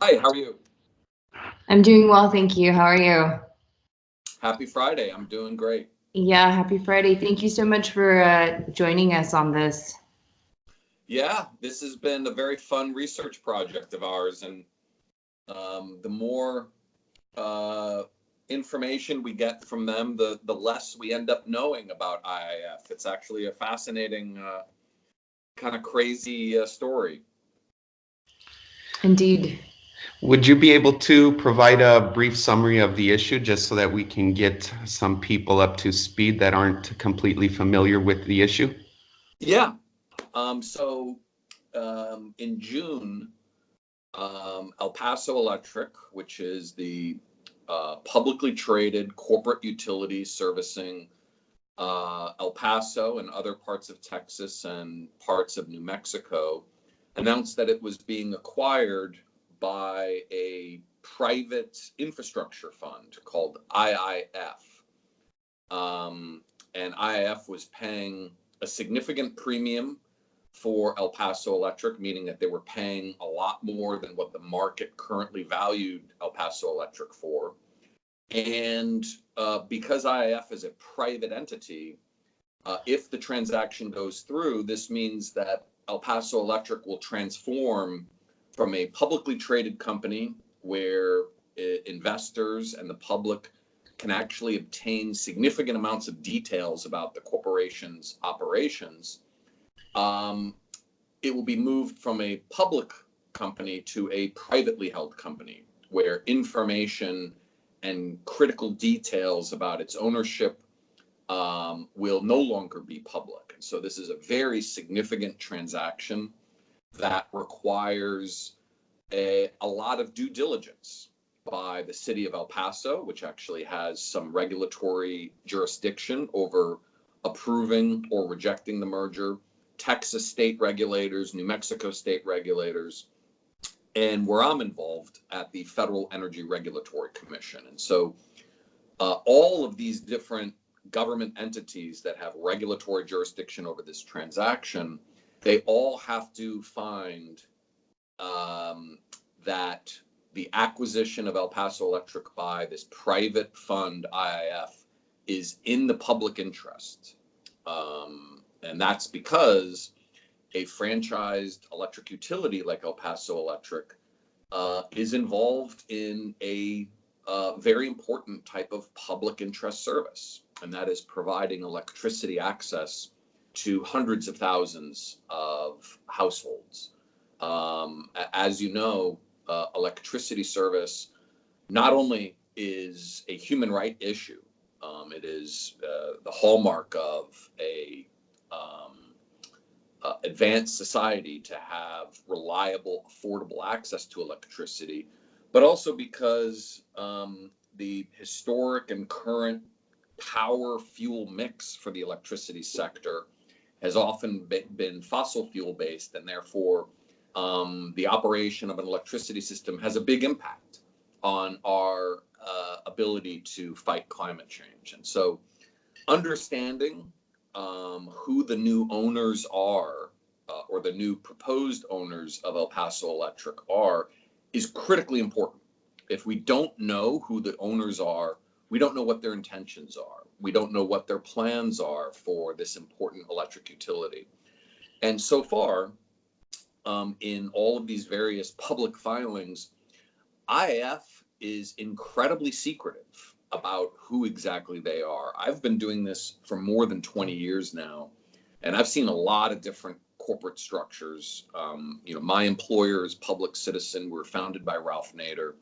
Hi, how are you? I'm doing well, thank you. How are you? Happy Friday. I'm doing great. Yeah, happy Friday. Thank you so much for joining us on this. Yeah, this has been a very fun research project of ours, and the more uh, information we get from them, the less we end up knowing about IIF. It's actually a fascinating, kind of crazy story. Indeed. Would you be able to provide a brief summary of the issue just so that we can get some people up to speed that aren't completely familiar with the issue? Yeah. So in June, El Paso Electric, which is the publicly traded corporate utility servicing El Paso and other parts of Texas and parts of New Mexico, announced that it was being acquired by a private infrastructure fund called IIF. And IIF was paying a significant premium for El Paso Electric, meaning that they were paying a lot more than what the market currently valued El Paso Electric for. And because IIF is a private entity, if the transaction goes through, this means that El Paso Electric will transform from a publicly traded company where investors and the public can actually obtain significant amounts of details about the corporation's operations. Um, it will be moved from a public company to a privately held company where information and critical details about its ownership will no longer be public. And so this is a very significant transaction that requires a lot of due diligence by the city of El Paso, which actually has some regulatory jurisdiction over approving or rejecting the merger, Texas state regulators, New Mexico state regulators, and where I'm involved at the Federal Energy Regulatory Commission. And so all of these different government entities that have regulatory jurisdiction over this transaction, they all have to find that the acquisition of El Paso Electric by this private fund, IIF, is in the public interest. And that's because a franchised electric utility like El Paso Electric is involved in a very important type of public interest service, and that is providing electricity access to hundreds of thousands of households. As you know, electricity service not only is a human right issue, it is the hallmark of a advanced society to have reliable, affordable access to electricity, but also because the historic and current power fuel mix for the electricity sector has often been fossil fuel based, and therefore the operation of an electricity system has a big impact on our ability to fight climate change. And so understanding who the new owners are, or the new proposed owners of El Paso Electric are, is critically important. If we don't know who the owners are, we don't know what their intentions are. We don't know what their plans are for this important electric utility. And so far, in all of these various public filings, IAF is incredibly secretive about who exactly they are. I've been doing this for more than 20 years now, and I've seen a lot of different corporate structures. My employer is Public Citizen. We're founded by Ralph Nader,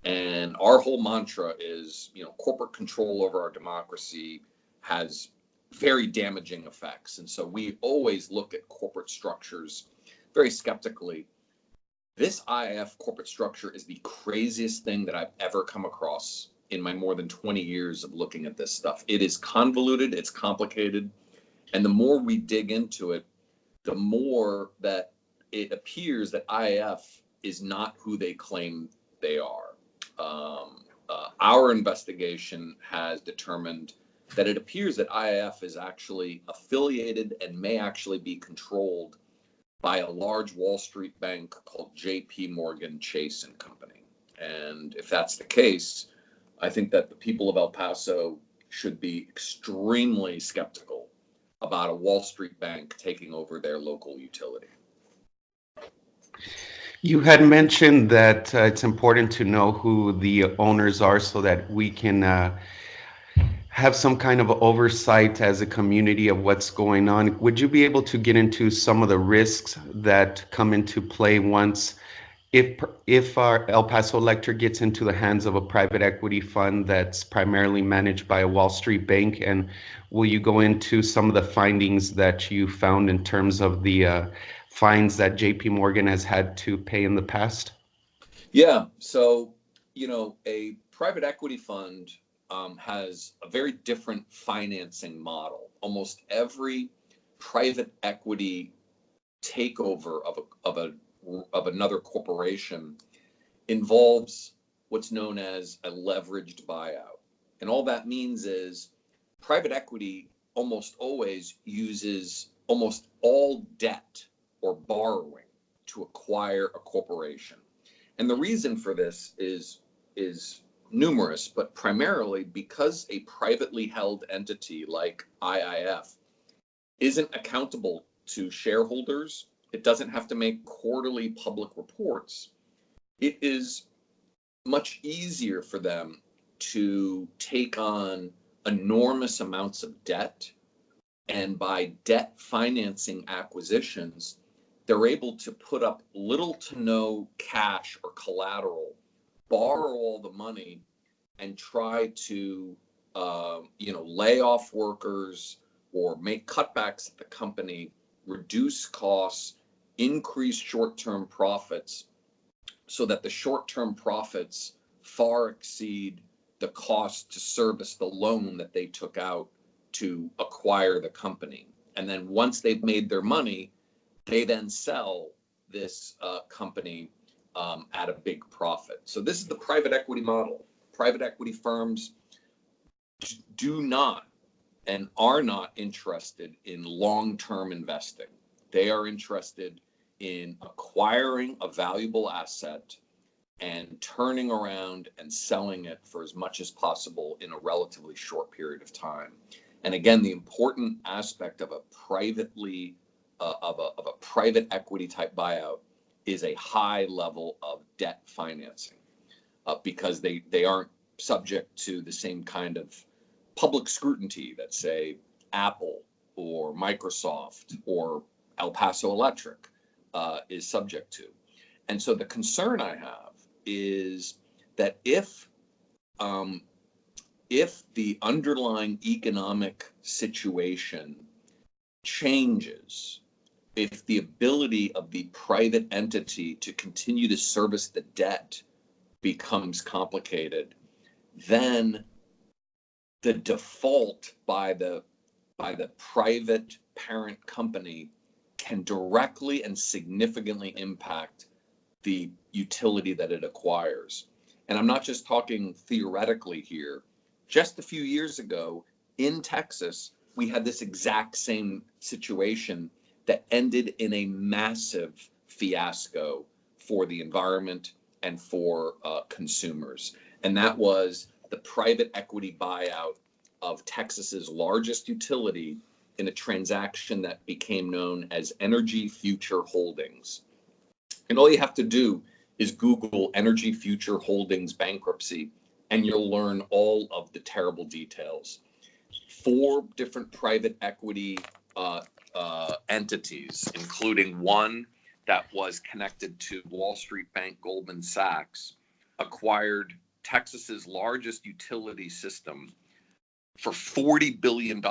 and our whole mantra is, corporate control over our democracy has very damaging effects. And so we always look at corporate structures very skeptically. This IIF corporate structure is the craziest thing that I've ever come across in my more than 20 years of looking at this stuff. It is convoluted, it's complicated, and the more we dig into it, the more that it appears that IIF is not who they claim they are. Our investigation has determined that it appears that IIF is actually affiliated and may actually be controlled by a large Wall Street bank called JPMorgan Chase and Company. And if that's the case, I think that the people of El Paso should be extremely skeptical about a Wall Street bank taking over their local utility. You had mentioned that it's important to know who the owners are so that we can have some kind of oversight as a community of what's going on. Would you be able to get into some of the risks that come into play once, if our El Paso Electric gets into the hands of a private equity fund that's primarily managed by a Wall Street bank? And will you go into some of the findings that you found in terms of the fines that JP Morgan has had to pay in the past? Yeah, so, a private equity fund has a very different financing model. Almost every private equity takeover of another corporation involves what's known as a leveraged buyout. And all that means is private equity almost always uses almost all debt or borrowing to acquire a corporation. And the reason for this is numerous, but primarily because a privately held entity like IIF isn't accountable to shareholders, it doesn't have to make quarterly public reports. It is much easier for them to take on enormous amounts of debt, and by debt financing acquisitions, they're able to put up little to no cash or collateral, borrow all the money, and try to lay off workers or make cutbacks at the company, reduce costs, increase short-term profits, so that the short-term profits far exceed the cost to service the loan that they took out to acquire the company. And then once they've made their money, they then sell this company at a big profit. So this is the private equity model. Private equity firms do not and are not interested in long-term investing. They are interested in acquiring a valuable asset and turning around and selling it for as much as possible in a relatively short period of time. And again, the important aspect of a private equity type buyout is a high level of debt financing, because they aren't subject to the same kind of public scrutiny that, say, Apple or Microsoft or El Paso Electric is subject to. And so the concern I have is that if the underlying economic situation changes, if the ability of the private entity to continue to service the debt becomes complicated, then the default by the private parent company can directly and significantly impact the utility that it acquires. And I'm not just talking theoretically here. Just a few years ago in Texas, we had this exact same situation that ended in a massive fiasco for the environment and for consumers. And that was the private equity buyout of Texas's largest utility in a transaction that became known as Energy Future Holdings. And all you have to do is Google Energy Future Holdings bankruptcy, and you'll learn all of the terrible details. 4 different private equity entities, including one that was connected to Wall Street bank Goldman Sachs, acquired Texas's largest utility system for $40 billion.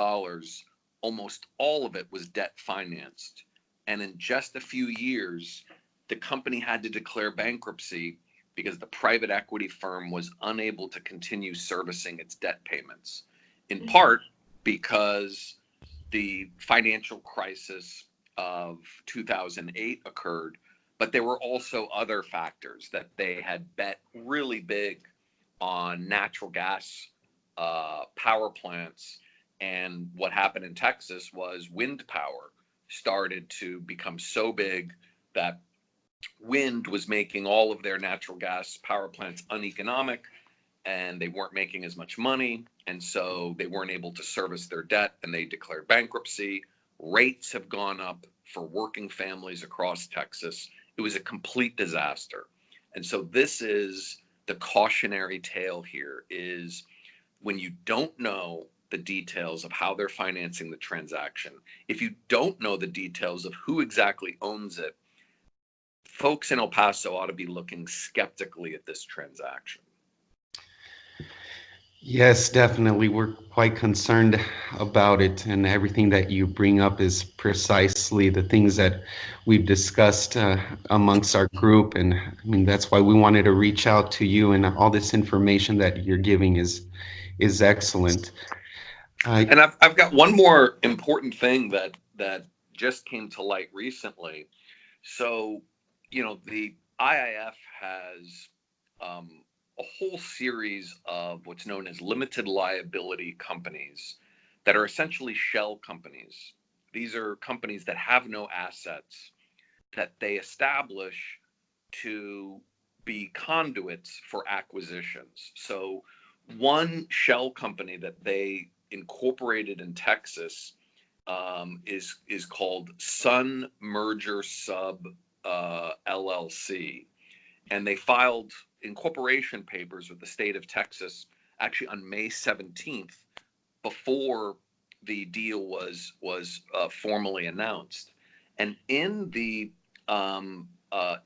Almost all of it was debt financed. And in just a few years, the company had to declare bankruptcy because the private equity firm was unable to continue servicing its debt payments, in part because the financial crisis of 2008 occurred, but there were also other factors that they had bet really big on natural gas power plants. And what happened in Texas was wind power started to become so big that wind was making all of their natural gas power plants uneconomic, and they weren't making as much money, and so they weren't able to service their debt, and they declared bankruptcy. Rates have gone up for working families across Texas. It was a complete disaster. And so this is the cautionary tale here, is when you don't know the details of how they're financing the transaction, if you don't know the details of who exactly owns it, folks in El Paso ought to be looking skeptically at this transaction. Yes, definitely. We're quite concerned about it, and everything that you bring up is precisely the things that we've discussed amongst our group. And I mean, that's why we wanted to reach out to you, and all this information that you're giving is excellent. And I've got one more important thing that just came to light recently. So, the IIF has a whole series of what's known as limited liability companies that are essentially shell companies. These are companies that have no assets, that they establish to be conduits for acquisitions. So one shell company that they incorporated in Texas is called Merger Sub LLC. And they filed incorporation papers with the state of Texas actually on May 17th, before the deal was formally announced. And in the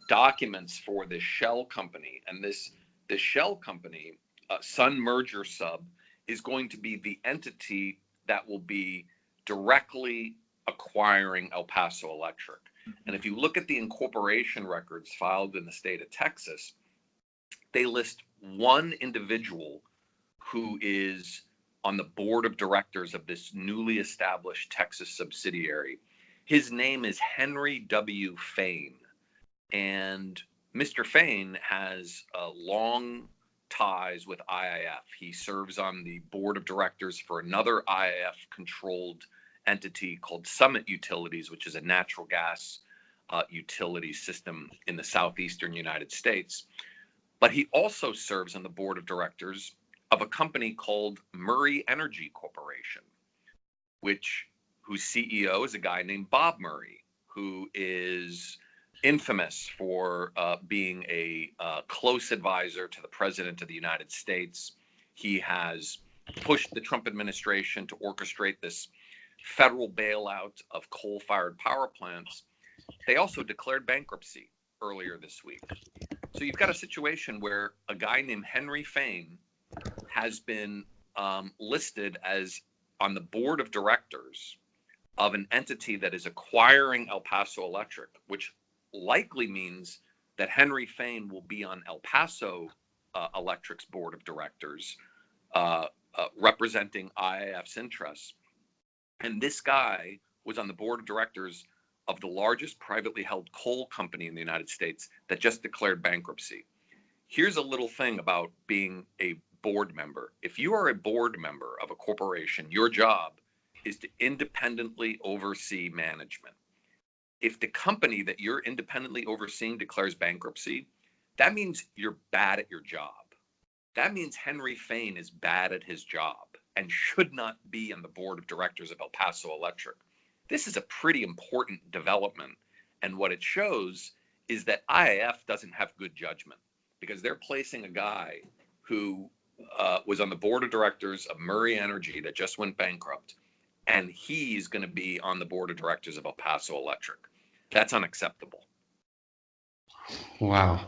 documents for this shell company, and this shell company, Sun Merger Sub, is going to be the entity that will be directly acquiring El Paso Electric. And if you look at the incorporation records filed in the state of Texas, they list one individual who is on the board of directors of this newly established Texas subsidiary. His name is Henry W. Fain. And Mr. Fain has long ties with IIF. He serves on the board of directors for another IIF-controlled entity called Summit Utilities, which is a natural gas utility system in the southeastern United States. But he also serves on the board of directors of a company called Murray Energy Corporation, whose CEO is a guy named Bob Murray, who is infamous for being a close advisor to the President of the United States. He has pushed the Trump administration to orchestrate this federal bailout of coal-fired power plants. They also declared bankruptcy earlier this week. So you've got a situation where a guy named Henry Fain has been listed as on the board of directors of an entity that is acquiring El Paso Electric, which likely means that Henry Fain will be on El Paso Electric's board of directors, representing IIF's interests. And this guy was on the board of directors of the largest privately held coal company in the United States that just declared bankruptcy. Here's a little thing about being a board member. If you are a board member of a corporation, your job is to independently oversee management. If the company that you're independently overseeing declares bankruptcy, that means you're bad at your job. That means Henry Fain is bad at his job and should not be on the board of directors of El Paso Electric. This is a pretty important development. And what it shows is that IIF doesn't have good judgment, because they're placing a guy who was on the board of directors of Murray Energy that just went bankrupt, and he's going to be on the board of directors of El Paso Electric. That's unacceptable. Wow.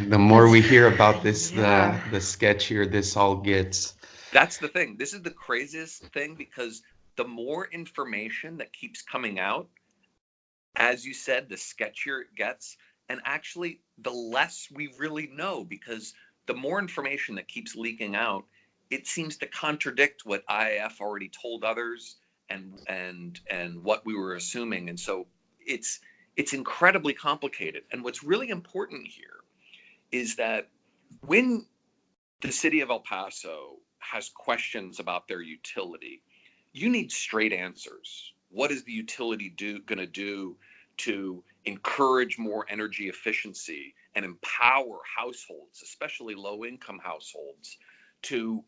The more we hear about this, the sketchier this all gets. That's the thing. This is the craziest thing, because the more information that keeps coming out, as you said, the sketchier it gets. And actually, the less we really know, because the more information that keeps leaking out, it seems to contradict what IIF already told others and what we were assuming. And so it's incredibly complicated. And what's really important here is that when the city of El Paso has questions about their utility, you need straight answers. what is the utility going to do to encourage more energy efficiency and empower households, especially low-income households, to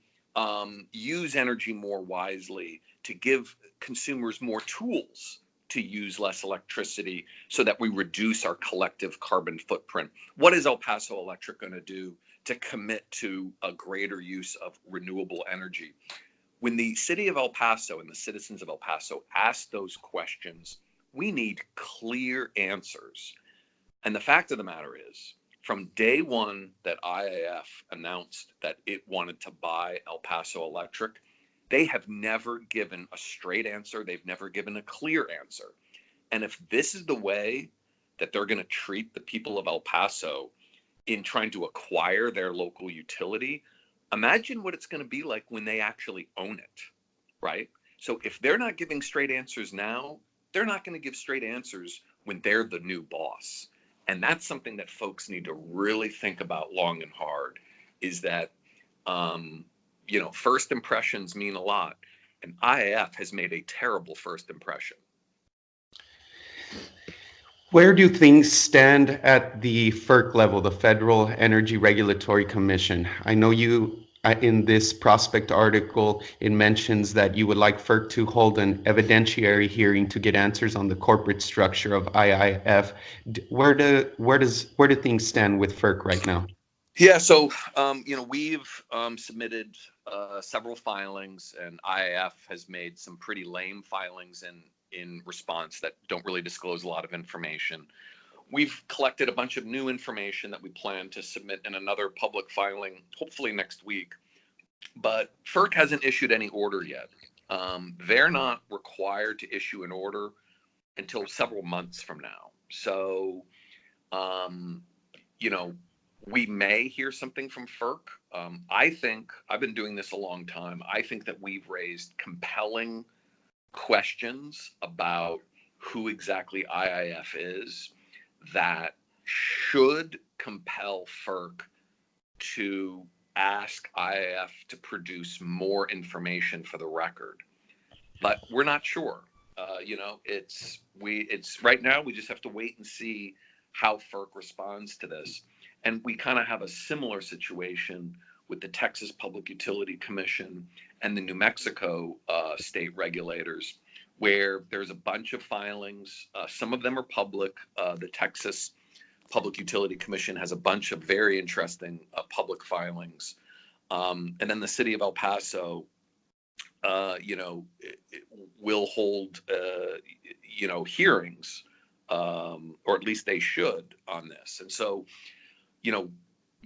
use energy more wisely, to give consumers more tools to use less electricity so that we reduce our collective carbon footprint? What is El Paso Electric going to do to commit to a greater use of renewable energy? When the city of El Paso and the citizens of El Paso ask those questions, we need clear answers. And the fact of the matter is, from day one that IAF announced that it wanted to buy El Paso Electric, they have never given a straight answer. They've never given a clear answer. And if this is the way that they're going to treat the people of El Paso in trying to acquire their local utility, imagine what it's going to be like when they actually own it, right? So if they're not giving straight answers now, they're not going to give straight answers when they're the new boss. And that's something that folks need to really think about long and hard, is that, first impressions mean a lot. And IAF has made a terrible first impression. Where do things stand at the FERC level, the Federal Energy Regulatory Commission? I know you, in this prospect article, it mentions that you would like FERC to hold an evidentiary hearing to get answers on the corporate structure of IIF. Where do things stand with FERC right now? Yeah, so we've submitted several filings, and IAF has made some pretty lame filings in response that don't really disclose a lot of information. We've collected a bunch of new information that we plan to submit in another public filing, hopefully next week. But FERC hasn't issued any order yet. They're not required to issue an order until several months from now. So, we may hear something from FERC. I think, I've been doing this a long time, I think that we've raised compelling questions about who exactly IIF is that should compel FERC to ask IIF to produce more information for the record. But we're not sure. It's right now, we just have to wait and see how FERC responds to this. And we kind of have a similar situation with the Texas Public Utility Commission and the New Mexico state regulators, where there's a bunch of filings. Some of them are public. The Texas Public Utility Commission has a bunch of very interesting public filings. And then the city of El Paso, will hold, hearings, or at least they should, on this. And so,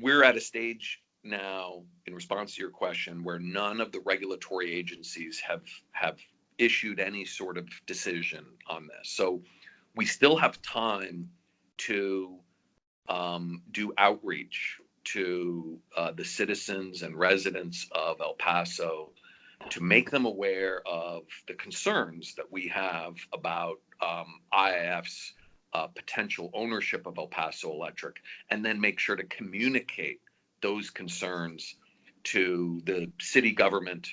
we're at a stage now, in response to your question, where none of the regulatory agencies have issued any sort of decision on this. So we still have time to do outreach to the citizens and residents of El Paso to make them aware of the concerns that we have about IIF's potential ownership of El Paso Electric, and then make sure to communicate those concerns to the city government,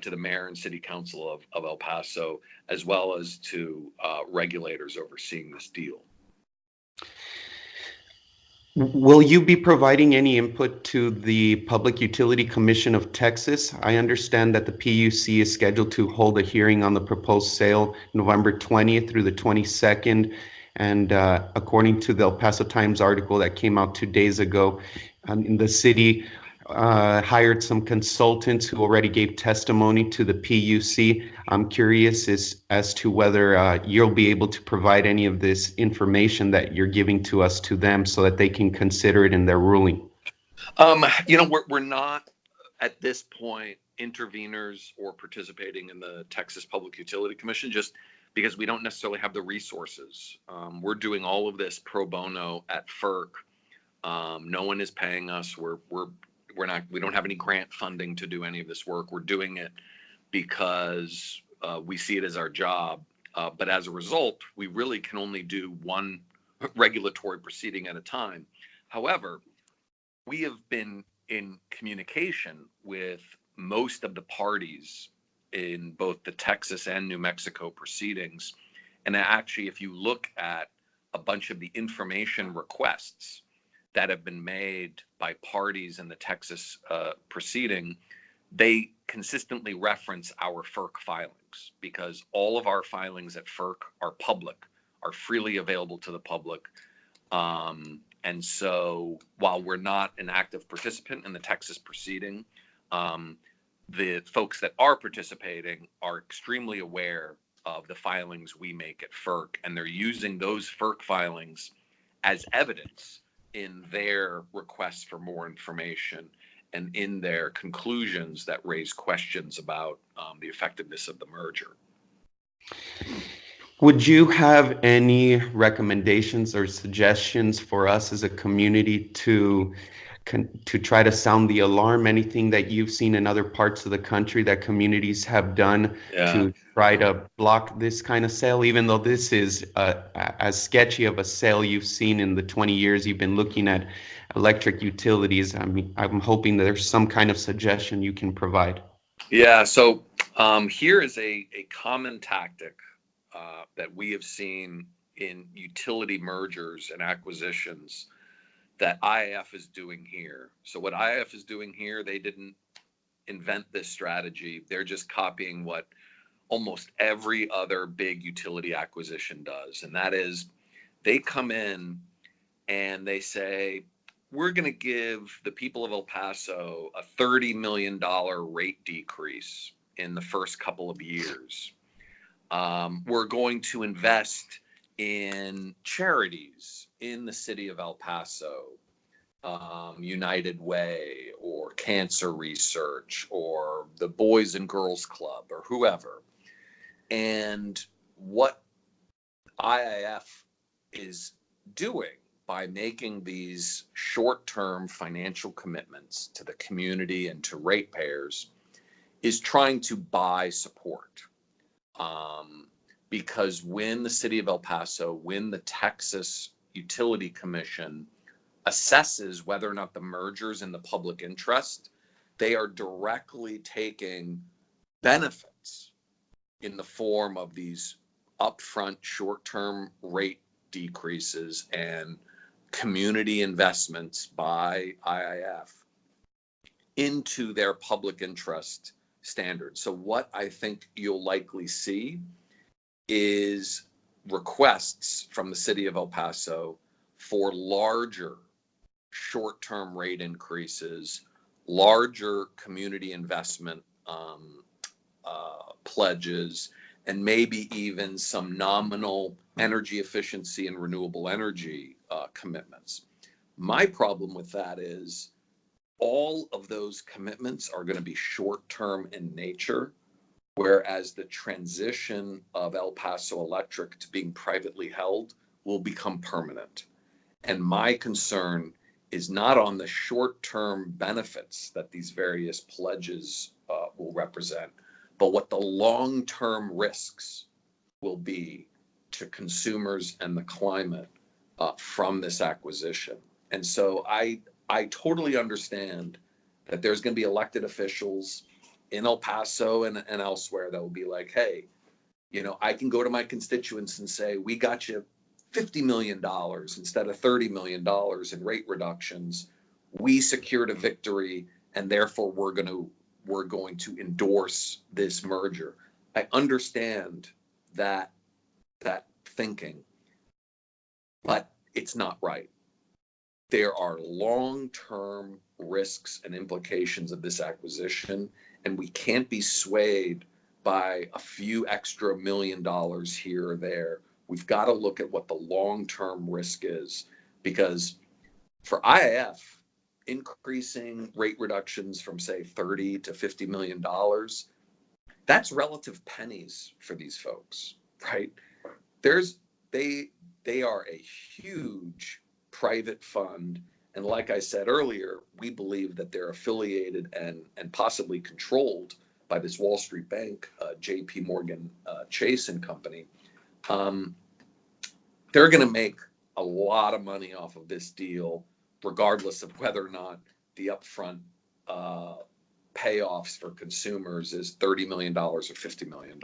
to the mayor and city council of El Paso, as well as to regulators overseeing this deal. Will you be providing any input to the Public Utility Commission of Texas? I understand that the PUC is scheduled to hold a hearing on the proposed sale November 20th through the 22nd. And according to the El Paso Times article that came out 2 days ago, the city hired some consultants who already gave testimony to the PUC. I'm curious as to whether you'll be able to provide any of this information that you're giving to us to them so that they can consider it in their ruling. We're not at this point interveners or participating in the Texas Public Utility Commission, just because we don't necessarily have the resources. We're doing all of this pro bono at FERC. No one is paying us. We don't have any grant funding to do any of this work. We're doing it because we see it as our job. But as a result, we really can only do one regulatory proceeding at a time. However, we have been in communication with most of the parties in both the Texas and New Mexico proceedings. And actually, if you look at a bunch of the information requests that have been made by parties in the Texas proceeding, they consistently reference our FERC filings, because all of our filings at FERC are public, are freely available to the public. And so while we're not an active participant in the Texas proceeding, the folks that are participating are extremely aware of the filings we make at FERC, and they're using those FERC filings as evidence in their requests for more information and in their conclusions that raise questions about the effectiveness of the merger. Would you have any recommendations or suggestions for us as a community to try to sound the alarm? Anything that you've seen in other parts of the country that communities have done to try to block this kind of sale, even though this is as sketchy of a sale you've seen in the 20 years you've been looking at electric utilities? I mean, I'm hoping that there's some kind of suggestion you can provide. Yeah, so here is a common tactic that we have seen in utility mergers and acquisitions that IAF is doing here. So what IAF is doing here, they didn't invent this strategy. They're just copying what almost every other big utility acquisition does. And that is, they come in and they say, we're going to give the people of El Paso a $30 million rate decrease in the first couple of years. We're going to invest in charities in the city of El Paso, United Way or Cancer Research or the Boys and Girls Club or whoever. And what IIF is doing by making these short-term financial commitments to the community and to ratepayers is trying to buy support. Because when the city of El Paso, when the Texas Utility Commission assesses whether or not the merger is in the public interest, they are directly taking benefits in the form of these upfront short-term rate decreases and community investments by IIF into their public interest standards. So what I think you'll likely see is requests from the city of El Paso for larger short-term rate increases, larger community investment pledges, and maybe even some nominal energy efficiency and renewable energy commitments. My problem with that is all of those commitments are going to be short-term in nature, whereas the transition of El Paso Electric to being privately held will become permanent. And my concern is not on the short-term benefits that these various pledges will represent, but what the long-term risks will be to consumers and the climate from this acquisition. And so I totally understand that there's going to be elected officials in El Paso and elsewhere that will be like, hey, you know, I can go to my constituents and say, we got you $50 million instead of $30 million in rate reductions. We secured a victory, and therefore we're going to endorse this merger. I understand that thinking, but it's not right. There are long-term risks and implications of this acquisition, and we can't be swayed by a few extra $1 million here or there. We've got to look at what the long-term risk is, because for IIF, increasing rate reductions from say $30 to $50 million, that's relative pennies for these folks, right? They are a huge private fund, and like I said earlier, we believe that they're affiliated and possibly controlled by this Wall Street bank, JPMorgan Chase and Company. They're going to make a lot of money off of this deal, regardless of whether or not the upfront payoffs for consumers is $30 million or $50 million.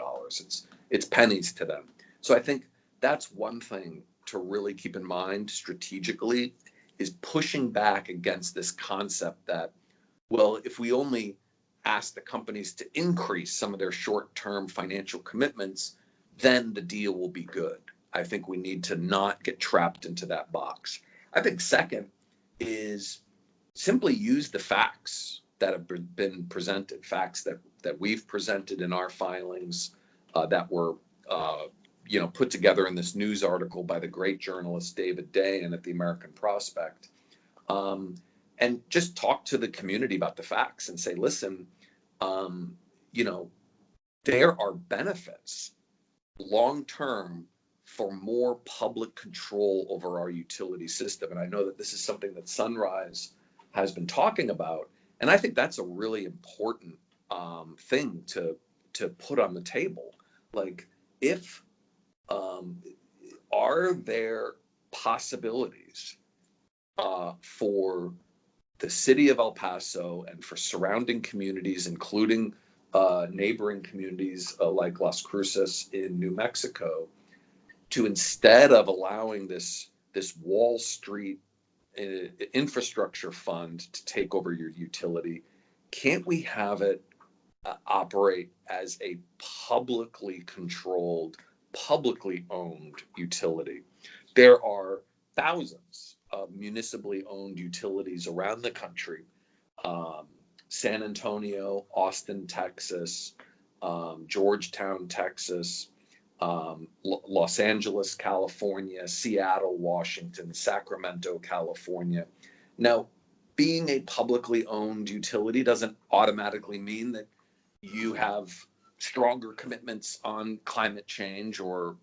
It's pennies to them. So I think that's one thing to really keep in mind strategically, is pushing back against this concept that, well, if we only ask the companies to increase some of their short-term financial commitments, then the deal will be good. I think we need to not get trapped into that box. I think second is simply use the facts that have been presented, facts that we've presented in our filings, that were put together in this news article by the great journalist David Day and at the American Prospect, and just talk to the community about the facts and say, listen, there are benefits long term for more public control over our utility system. And I know that this is something that Sunrise has been talking about. And I think that's a really important thing to put on the table. Like, if are there possibilities for the city of El Paso and for surrounding communities, including neighboring communities like Las Cruces in New Mexico, to, instead of allowing this Wall Street infrastructure fund to take over your utility, can't we have it operate as a publicly controlled, publicly owned utility? There are thousands of municipally owned utilities around the country. San Antonio, Austin, Texas, Georgetown, Texas, Los Angeles, California, Seattle, Washington, Sacramento, California. Now, being a publicly owned utility doesn't automatically mean that you have stronger commitments on climate change or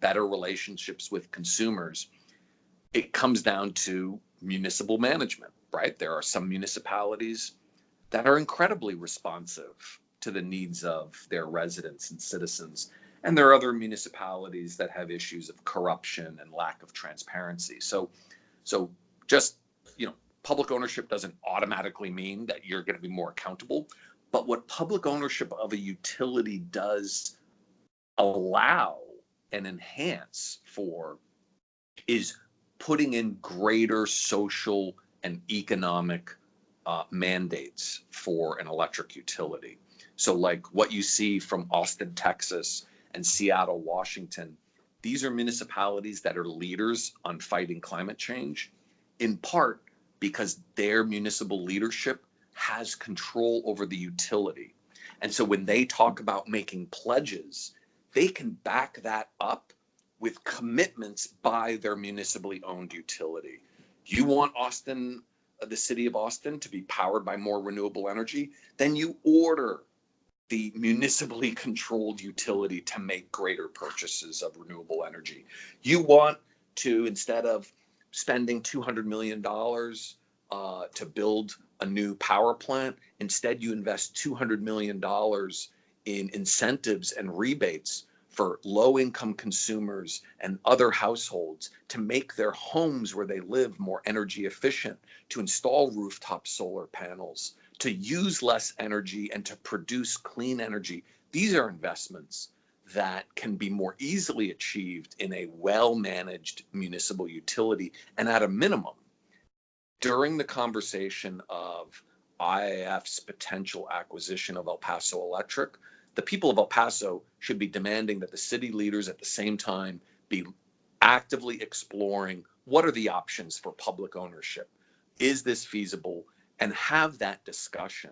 better relationships with consumers. It comes down to municipal management, right? There are some municipalities that are incredibly responsive to the needs of their residents and citizens. And there are other municipalities that have issues of corruption and lack of transparency. So just, public ownership doesn't automatically mean that you're going to be more accountable. But what public ownership of a utility does allow and enhance for is putting in greater social and economic mandates for an electric utility. So like what you see from Austin, Texas, and Seattle, Washington, these are municipalities that are leaders on fighting climate change, in part because their municipal leadership has control over the utility. And so when they talk about making pledges, they can back that up with commitments by their municipally owned utility. You want Austin, the city of Austin, to be powered by more renewable energy, then you order the municipally controlled utility to make greater purchases of renewable energy. You want to, instead of spending $200 million to build a new power plant, instead you invest $200 million in incentives and rebates for low-income consumers and other households to make their homes where they live more energy efficient, to install rooftop solar panels, to use less energy and to produce clean energy. These are investments that can be more easily achieved in a well-managed municipal utility. And at a minimum, during the conversation of IAF's potential acquisition of El Paso Electric, the people of El Paso should be demanding that the city leaders at the same time be actively exploring what are the options for public ownership. Is this feasible? And have that discussion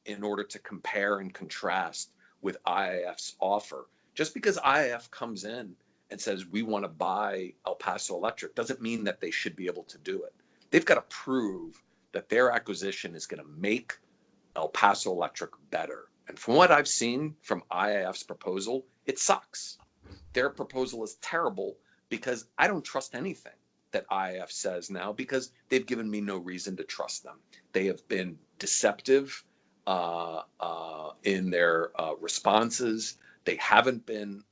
in order to compare and contrast with IAF's offer. Just because IAF comes in and says we want to buy El Paso Electric doesn't mean that they should be able to do it. They've got to prove that their acquisition is going to make El Paso Electric better. And from what I've seen from IAF's proposal, it sucks. Their proposal is terrible because I don't trust anything that IAF says now, because they've given me no reason to trust them. They have been deceptive in their responses. They haven't been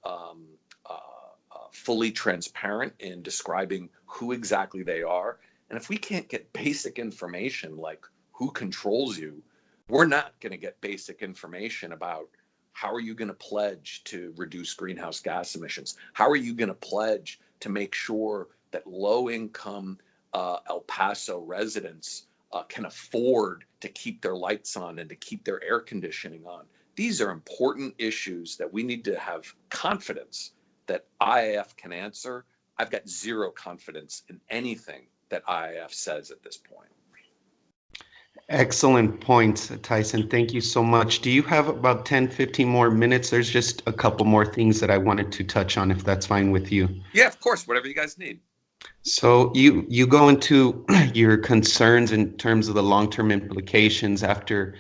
fully transparent in describing who exactly they are. And if we can't get basic information like who controls you, we're not going to get basic information about how are you going to pledge to reduce greenhouse gas emissions? How are you going to pledge to make sure that low-income El Paso residents can afford to keep their lights on and to keep their air conditioning on? These are important issues that we need to have confidence that IAF can answer. I've got zero confidence in anything that IAF says at this point. Excellent points, Tyson. Thank you so much. Do you have about 10, 15 more minutes? There's just a couple more things that I wanted to touch on, if that's fine with you. Yeah, of course, whatever you guys need. So you go into your concerns in terms of the long-term implications after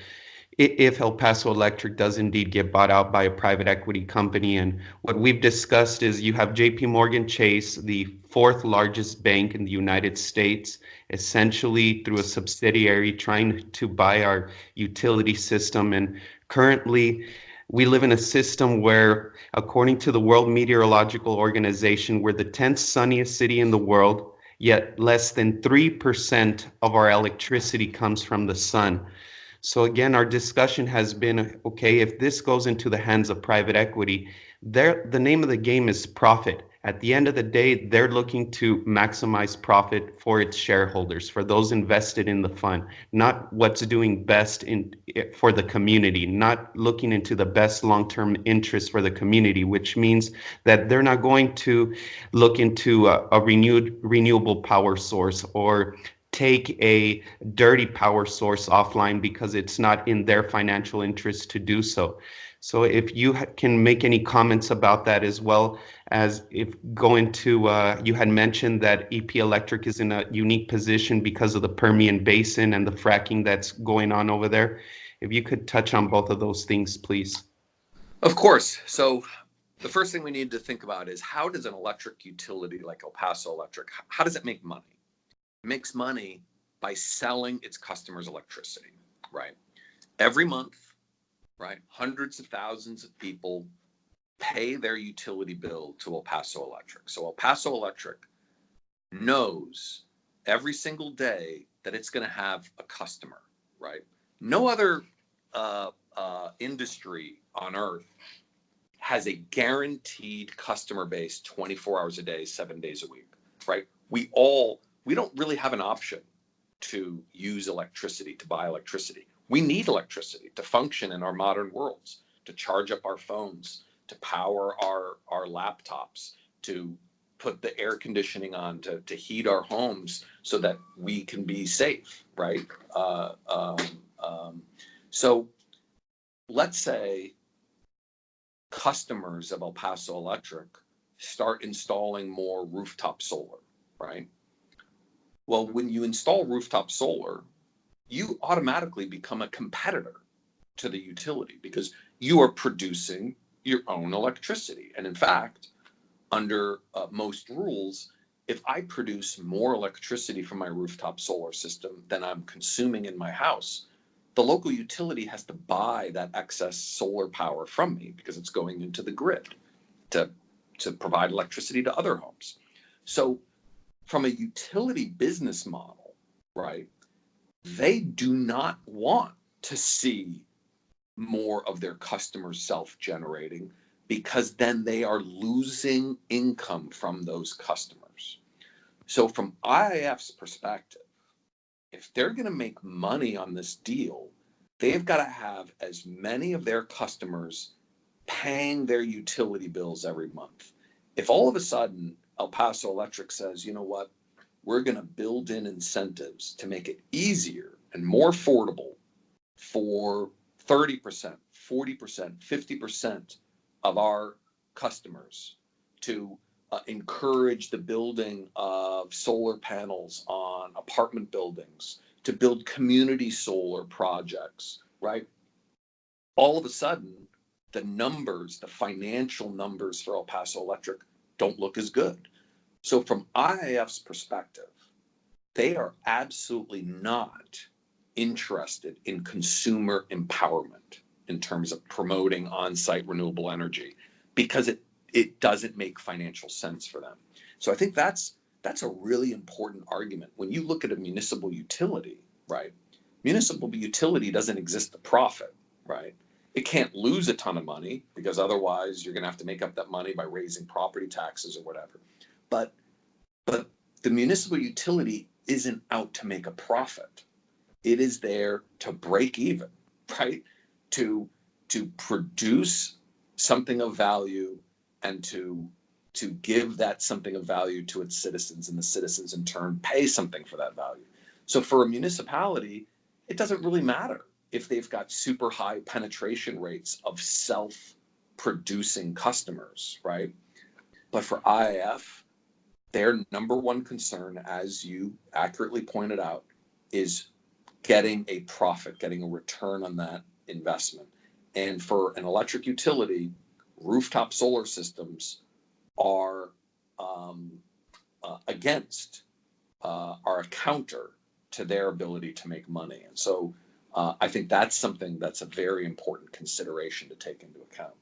if El Paso Electric does indeed get bought out by a private equity company. And what we've discussed is you have JPMorgan Chase, the fourth largest bank in the United States, essentially through a subsidiary trying to buy our utility system. And currently, we live in a system where, according to the World Meteorological Organization, we're the 10th sunniest city in the world, yet less than 3% of our electricity comes from the sun. So again, our discussion has been, okay, if this goes into the hands of private equity, the name of the game is profit. At the end of the day, they're looking to maximize profit for its shareholders, for those invested in the fund, not what's doing best for the community, not looking into the best long-term interest for the community, which means that they're not going to look into a renewable power source or take a dirty power source offline because it's not in their financial interest to do so. So if you can make any comments about that, as well as if going to, you had mentioned that EP Electric is in a unique position because of the Permian Basin and the fracking that's going on over there. If you could touch on both of those things, please. Of course. So the first thing we need to think about is, how does an electric utility like El Paso Electric, how does it make money? It makes money by selling its customers electricity, right? Every month, right, hundreds of thousands of people pay their utility bill to El Paso Electric. So El Paso Electric knows every single day that it's going to have a customer, right? No other industry on earth has a guaranteed customer base 24 hours a day, 7 days a week, right? We don't really have an option to use electricity, to buy electricity. We need electricity to function in our modern worlds, to charge up our phones, to power our laptops, to put the air conditioning on, to heat our homes so that we can be safe, right? So let's say customers of El Paso Electric start installing more rooftop solar, right? Well, when you install rooftop solar, you automatically become a competitor to the utility because you are producing your own electricity. And in fact, under most rules, if I produce more electricity from my rooftop solar system than I'm consuming in my house, the local utility has to buy that excess solar power from me because it's going into the grid to provide electricity to other homes. So from a utility business model, right, they do not want to see more of their customers self-generating because then they are losing income from those customers. So from IIF's perspective, if they're going to make money on this deal, they've got to have as many of their customers paying their utility bills every month. If all of a sudden El Paso Electric says, you know what, we're going to build in incentives to make it easier and more affordable for 30%, 40%, 50% of our customers to encourage the building of solar panels on apartment buildings, to build community solar projects, right? All of a sudden, the numbers, the financial numbers for El Paso Electric don't look as good. So from IIF's perspective, they are absolutely not interested in consumer empowerment in terms of promoting on-site renewable energy because it doesn't make financial sense for them. So I think that's a really important argument. When you look at a municipal utility, right, Municipal utility doesn't exist to profit, right? It can't lose a ton of money because otherwise you're going to have to make up that money by raising property taxes or whatever. But the municipal utility isn't out to make a profit. It is there to break even, right? To produce something of value and to give that something of value to its citizens, and the citizens in turn pay something for that value. So for a municipality, it doesn't really matter if they've got super high penetration rates of self-producing customers, right? But for IAF, their number one concern, as you accurately pointed out, is getting a profit, getting a return on that investment. And for an electric utility, rooftop solar systems are a counter to their ability to make money. And so I think that's something that's a very important consideration to take into account.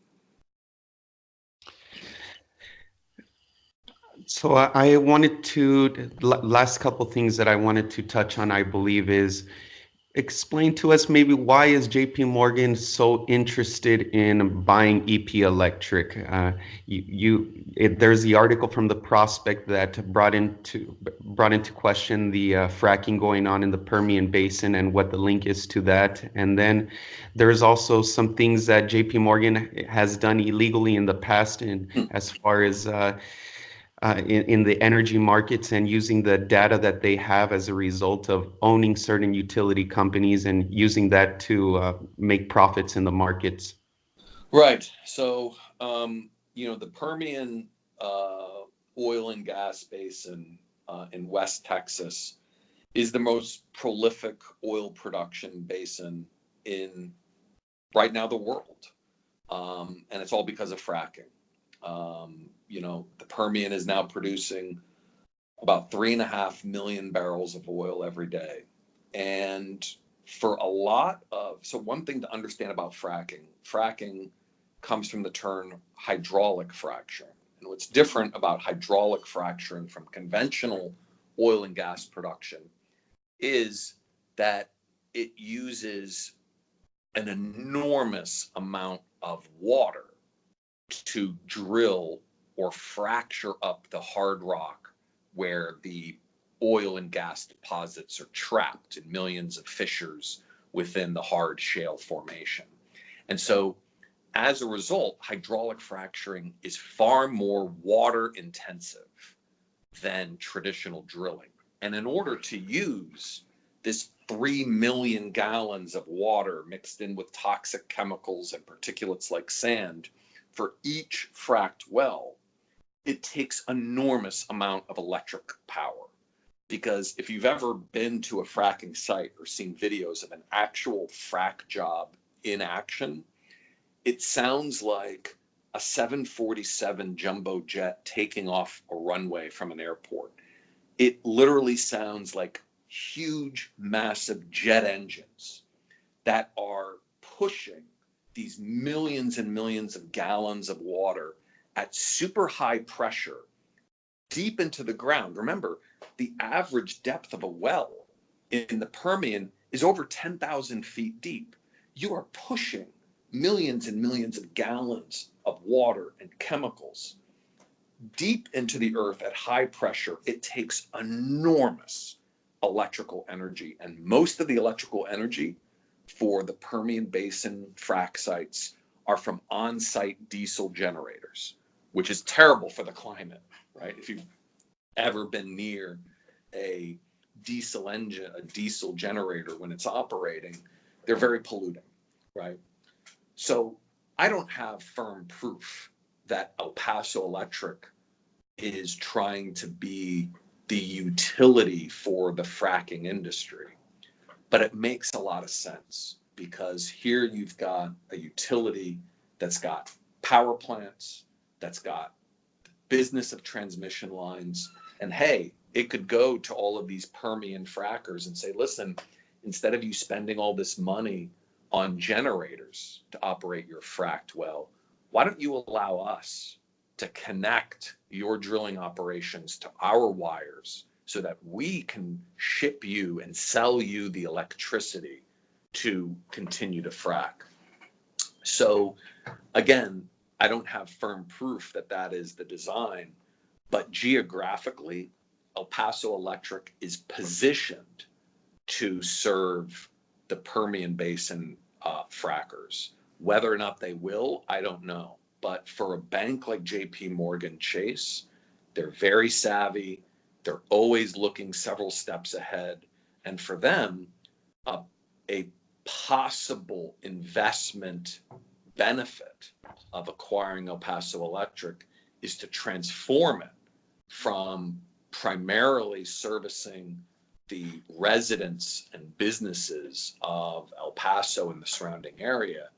So I wanted to, last couple things that I wanted to touch on, I believe, is explain to us maybe why is JPMorgan so interested in buying EP Electric? There's the article from the prospect that brought into question the fracking going on in the Permian Basin and what the link is to that. And then there's also some things that JPMorgan has done illegally in the past, as far as in the energy markets, and using the data that they have as a result of owning certain utility companies and using that to make profits in the markets. Right. So, the Permian oil and gas basin in West Texas is the most prolific oil production basin in right now the world. And it's all because of fracking. The Permian is now producing about 3.5 million barrels of oil every day. And for one thing to understand about fracking comes from the term hydraulic fracturing. And what's different about hydraulic fracturing from conventional oil and gas production is that it uses an enormous amount of water to drill or fracture up the hard rock where the oil and gas deposits are trapped in millions of fissures within the hard shale formation. And so as a result, hydraulic fracturing is far more water intensive than traditional drilling. And in order to use this 3 million gallons of water mixed in with toxic chemicals and particulates like sand for each fracked well, it takes enormous amount of electric power. Because if you've ever been to a fracking site or seen videos of an actual frack job in action, it sounds like a 747 jumbo jet taking off a runway from an airport. It literally sounds like huge, massive jet engines that are pushing these millions and millions of gallons of water at super high pressure deep into the ground. Remember, the average depth of a well in the Permian is over 10,000 feet deep. You are pushing millions and millions of gallons of water and chemicals deep into the earth at high pressure. It takes enormous electrical energy, and most of the electrical energy for the Permian Basin frack sites are from on-site diesel generators, which is terrible for the climate, right? If you've ever been near a diesel engine, a diesel generator when it's operating, they're very polluting, right? So I don't have firm proof that El Paso Electric is trying to be the utility for the fracking industry. But it makes a lot of sense because here you've got a utility that's got power plants, that's got business of transmission lines, and hey, it could go to all of these Permian frackers and say, listen, instead of you spending all this money on generators to operate your fracked well, why don't you allow us to connect your drilling operations to our wires so that we can ship you and sell you the electricity to continue to frack. So again, I don't have firm proof that that is the design, but geographically, El Paso Electric is positioned to serve the Permian Basin frackers. Whether or not they will, I don't know. But for a bank like JPMorgan Chase, they're very savvy. They're always looking several steps ahead. And for them, a possible investment benefit of acquiring El Paso Electric is to transform it from primarily servicing the residents and businesses of El Paso and the surrounding area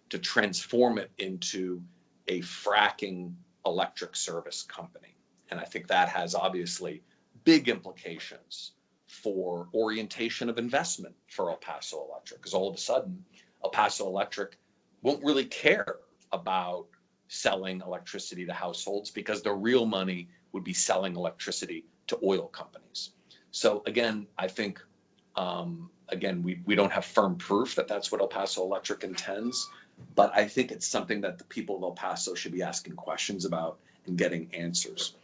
to transform it into a fracking electric service company. And I think that has obviously big implications for orientation of investment for El Paso Electric, because all of a sudden El Paso Electric won't really care about selling electricity to households, because the real money would be selling electricity to oil companies. So again, I think, we don't have firm proof that that's what El Paso Electric intends, but I think it's something that the people of El Paso should be asking questions about and getting answers.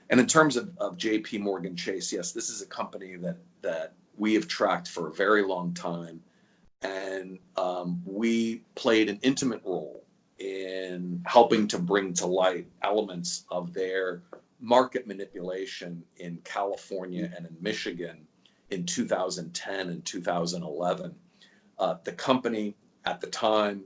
And in terms of JPMorgan Chase, yes, this is a company that we have tracked for a very long time. And we played an intimate role in helping to bring to light elements of their market manipulation in California and in Michigan in 2010 and 2011. The company at the time,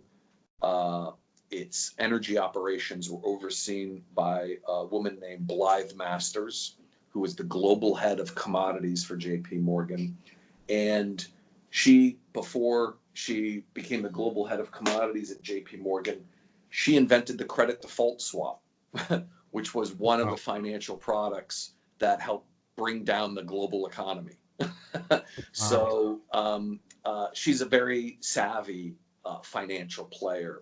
its energy operations were overseen by a woman named Blythe Masters, who was the global head of commodities for JPMorgan. And before she became the global head of commodities at JPMorgan, she invented the credit default swap, which was one of the financial products that helped bring down the global economy. So she's a very savvy financial player.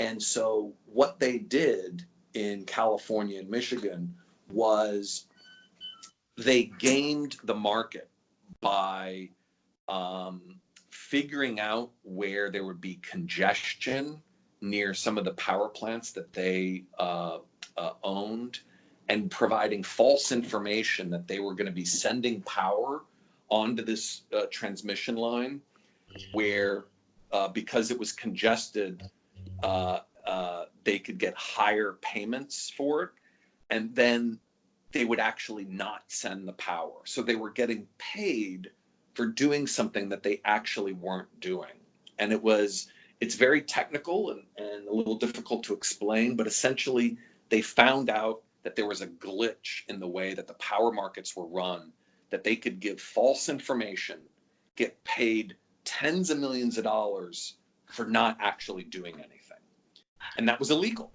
And so what they did in California and Michigan was they gamed the market by figuring out where there would be congestion near some of the power plants that they owned, and providing false information that they were going to be sending power onto this transmission line, where because it was congested, they could get higher payments for it, and then they would actually not send the power. So they were getting paid for doing something that they actually weren't doing. And it's very technical and a little difficult to explain, but essentially they found out that there was a glitch in the way that the power markets were run, that they could give false information, get paid tens of millions of dollars for not actually doing anything. And that was illegal,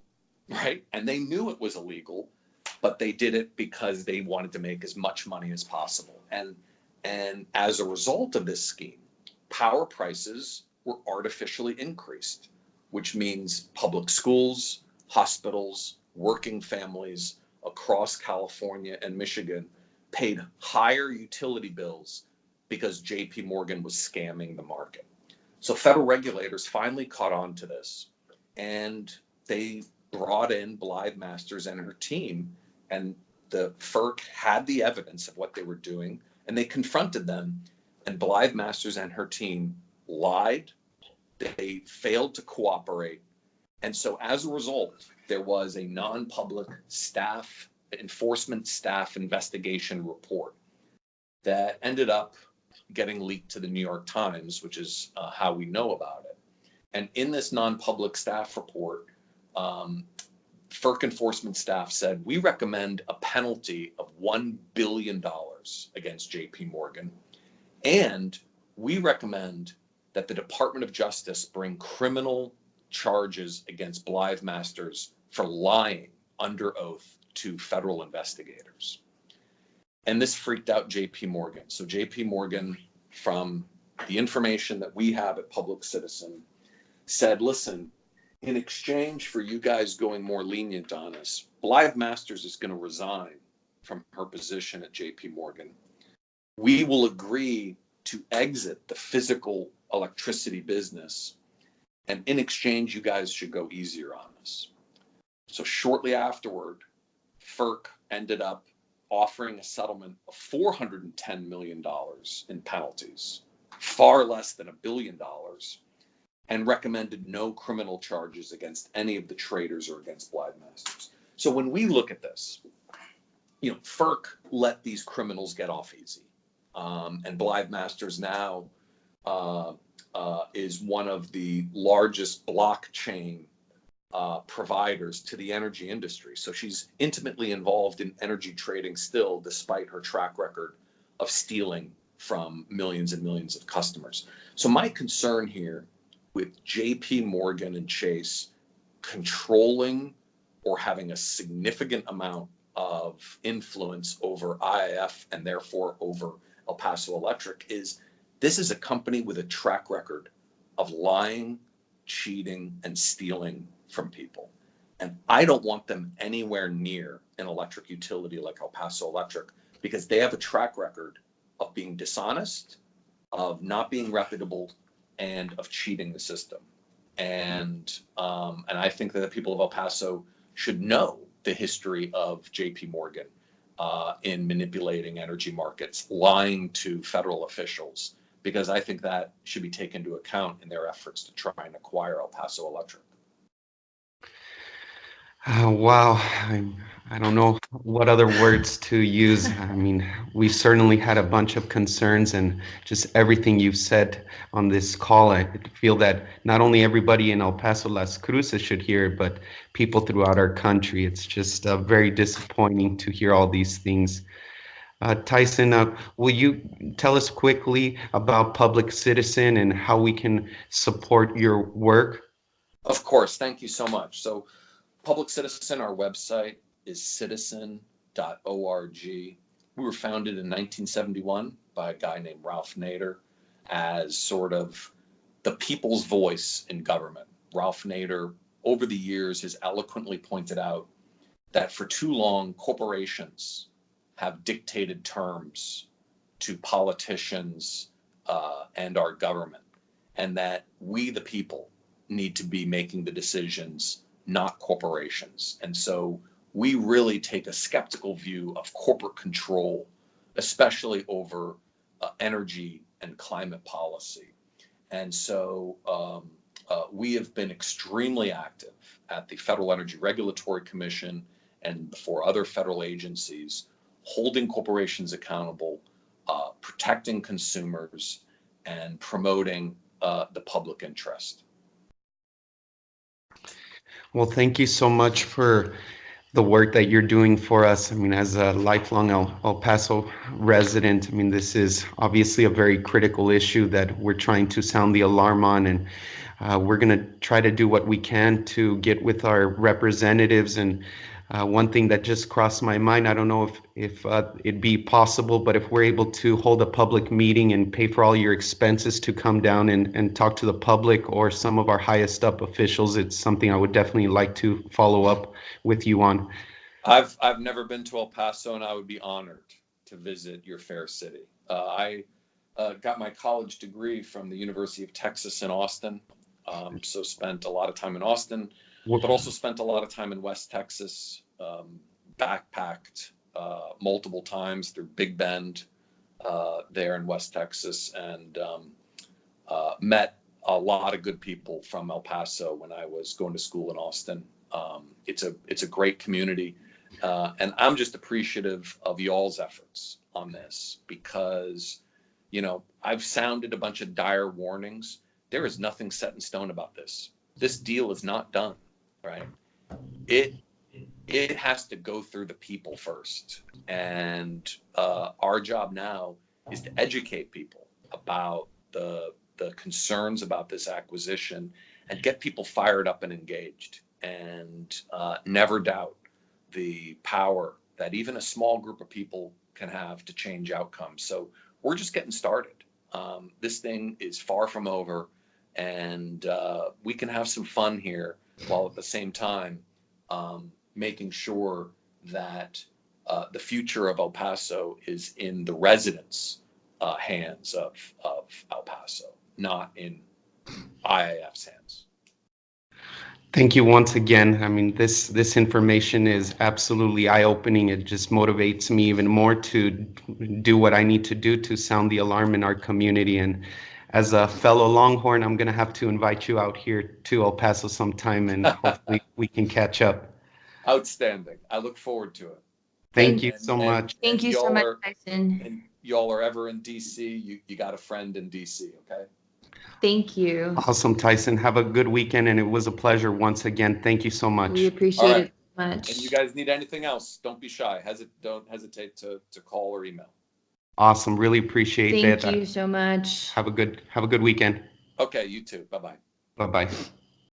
right? And they knew it was illegal, but they did it because they wanted to make as much money as possible. And as a result of this scheme, power prices were artificially increased, which means public schools, hospitals, working families across California and Michigan paid higher utility bills because JPMorgan was scamming the market. So federal regulators finally caught on to this, and they brought in Blythe Masters and her team, and the FERC had the evidence of what they were doing, and they confronted them, and Blythe Masters and her team lied. They failed to cooperate. And so as a result, there was a non-public enforcement staff investigation report that ended up getting leaked to the New York Times, which is how we know about it. And in this non-public staff report, FERC enforcement staff said, we recommend a penalty of $1 billion against JPMorgan, and we recommend that the Department of Justice bring criminal charges against Blythe Masters for lying under oath to federal investigators. And this freaked out JPMorgan. So JPMorgan, from the information that we have at Public Citizen, said, listen, in exchange for you guys going more lenient on us, Blythe Masters is going to resign from her position at JPMorgan. we will agree to exit the physical electricity business, and in exchange, you guys should go easier on us. So shortly afterward, FERC ended up offering a settlement of $410 million in penalties, far less than $1 billion, and recommended no criminal charges against any of the traders or against Blythe Masters. So when we look at this, FERC let these criminals get off easy. And Blythe Masters now is one of the largest blockchain providers to the energy industry. So she's intimately involved in energy trading still, despite her track record of stealing from millions and millions of customers. So my concern here with JPMorgan and Chase controlling or having a significant amount of influence over IIF and therefore over El Paso Electric is this is a company with a track record of lying, cheating, and stealing from people. And I don't want them anywhere near an electric utility like El Paso Electric because they have a track record of being dishonest, of not being reputable, and of cheating the system. And I think that the people of El Paso should know the history of JPMorgan in manipulating energy markets, lying to federal officials, because I think that should be taken into account in their efforts to try and acquire El Paso Electric. Wow, I don't know what other words to use. I mean, we certainly had a bunch of concerns, and just everything you've said on this call, I feel that not only everybody in El Paso, Las Cruces should hear, but people throughout our country. It's just very disappointing to hear all these things. Tyson, will you tell us quickly about Public Citizen and how we can support your work? Of course, thank you so much. So Public Citizen, our website is citizen.org. We were founded in 1971 by a guy named Ralph Nader as sort of the people's voice in government. Ralph Nader, over the years, has eloquently pointed out that for too long, corporations have dictated terms to politicians and our government, and that we, the people, need to be making the decisions, not corporations. And so we really take a skeptical view of corporate control, especially over energy and climate policy. And so we have been extremely active at the Federal Energy Regulatory Commission and before other federal agencies, holding corporations accountable, protecting consumers, and promoting the public interest. Well, thank you so much for the work that you're doing for us. I mean, as a lifelong El Paso resident, I mean, this is obviously a very critical issue that we're trying to sound the alarm on, and we're going to try to do what we can to get with our representatives. And one thing that just crossed my mind, I don't know if it'd be possible, but if we're able to hold a public meeting and pay for all your expenses to come down and talk to the public or some of our highest up officials, it's something I would definitely like to follow up with you on. I've never been to El Paso, and I would be honored to visit your fair city. I got my college degree from the University of Texas in Austin, so spent a lot of time in Austin, but also spent a lot of time in West Texas, backpacked multiple times through Big Bend there in West Texas, and met a lot of good people from El Paso when I was going to school in Austin. It's a great community, and I'm just appreciative of y'all's efforts on this because, I've sounded a bunch of dire warnings. There is nothing set in stone about this. This deal is not done, right? It has to go through the people first, and our job now is to educate people about the concerns about this acquisition and get people fired up and engaged, and never doubt the power that even a small group of people can have to change outcomes. So we're just getting started. This thing is far from over, and we can have some fun here while at the same time making sure that the future of El Paso is in the residents hands of El Paso, not in IAF's hands. Thank you once again. I mean, this information is absolutely eye-opening. It just motivates me even more to do what I need to do to sound the alarm in our community. And as a fellow Longhorn, I'm going to have to invite you out here to El Paso sometime, and hopefully we can catch up. Outstanding. I look forward to it. Thank you so much. Thank you so much, Tyson. And y'all are ever in DC, you got a friend in DC, okay? Than't you. Awesome, Tyson. Have a good weekend, and it was a pleasure once again. Thank you so much. We appreciate All right. it so much. And you guys need anything else, don't be shy. Don't hesitate to call or email. Awesome. Really appreciate that. Thank you so much. Have a good weekend. Okay, you too. Bye-bye. Bye-bye.